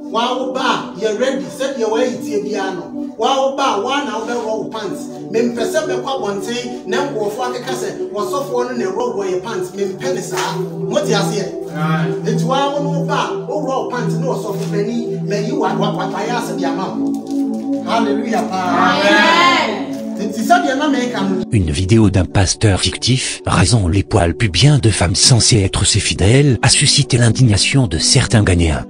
Wow, ba, you're ready. Set your way, Tibiano. Wow, ba, one out of roll pants. Mem perceive the quad one thing, never for a cassette, was soft one in a roll where your pants, mem penisa. What you say? It's one more ba, or roll pants, no soft penny, may you what I ask the amount. Hallelujah. Amen. Une vidéo d'un pasteur fictif, rasant les poils pubiens de femmes censées être ses fidèles, a suscité l'indignation de certains Ghanéens.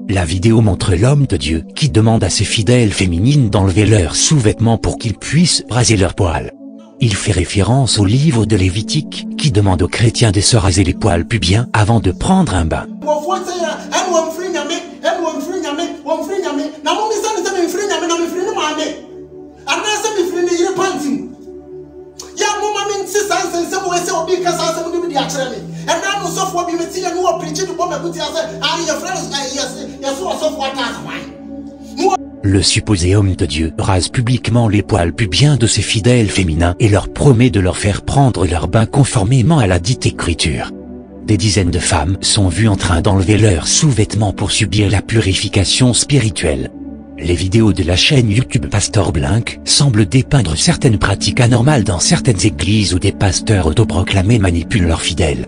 La vidéo montre l'homme de Dieu qui demande à ses fidèles féminines d'enlever leurs sous-vêtements pour qu'ils puissent raser leurs poils. Il fait référence au livre de Lévitique qui demande aux chrétiens de se raser les poils pubiens avant de prendre un bain. Le supposé homme de Dieu rase publiquement les poils pubiens de ses fidèles féminins et leur promet de leur faire prendre leur bain conformément à la dite écriture. Des dizaines de femmes sont vues en train d'enlever leurs sous-vêtements pour subir la purification spirituelle. Les vidéos de la chaîne YouTube Pasteur Blink semblent dépeindre certaines pratiques anormales dans certaines églises où des pasteurs autoproclamés manipulent leurs fidèles.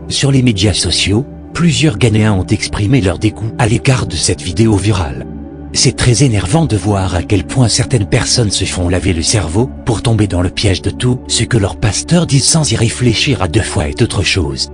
Sur les médias sociaux, plusieurs Ghanéens ont exprimé leur dégoût à l'égard de cette vidéo virale. C'est très énervant de voir à quel point certaines personnes se font laver le cerveau pour tomber dans le piège de tout ce que leurs pasteurs disent sans y réfléchir à deux fois est autre chose.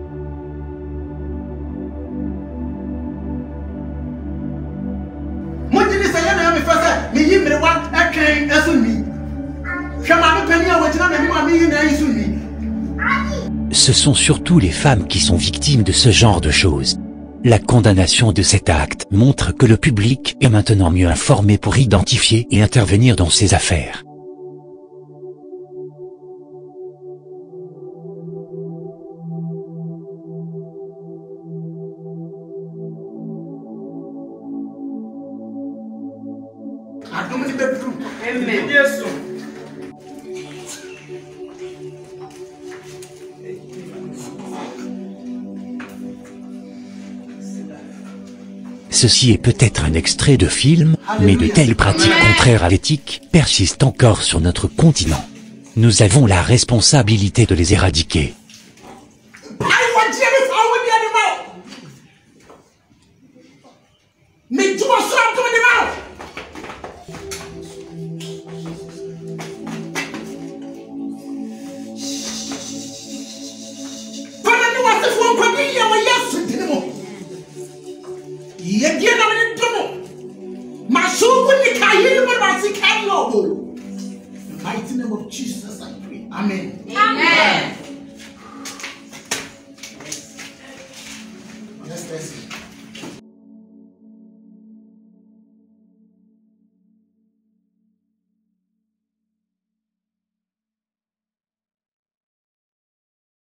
Ce sont surtout les femmes qui sont victimes de ce genre de choses. La condamnation de cet acte montre que le public est maintenant mieux informé pour identifier et intervenir dans ces affaires. Ceci est peut-être un extrait de film, mais de telles pratiques contraires à l'éthique persistent encore sur notre continent. Nous avons la responsabilité de les éradiquer. In the mighty name of Jesus, I pray. Amen. Amen.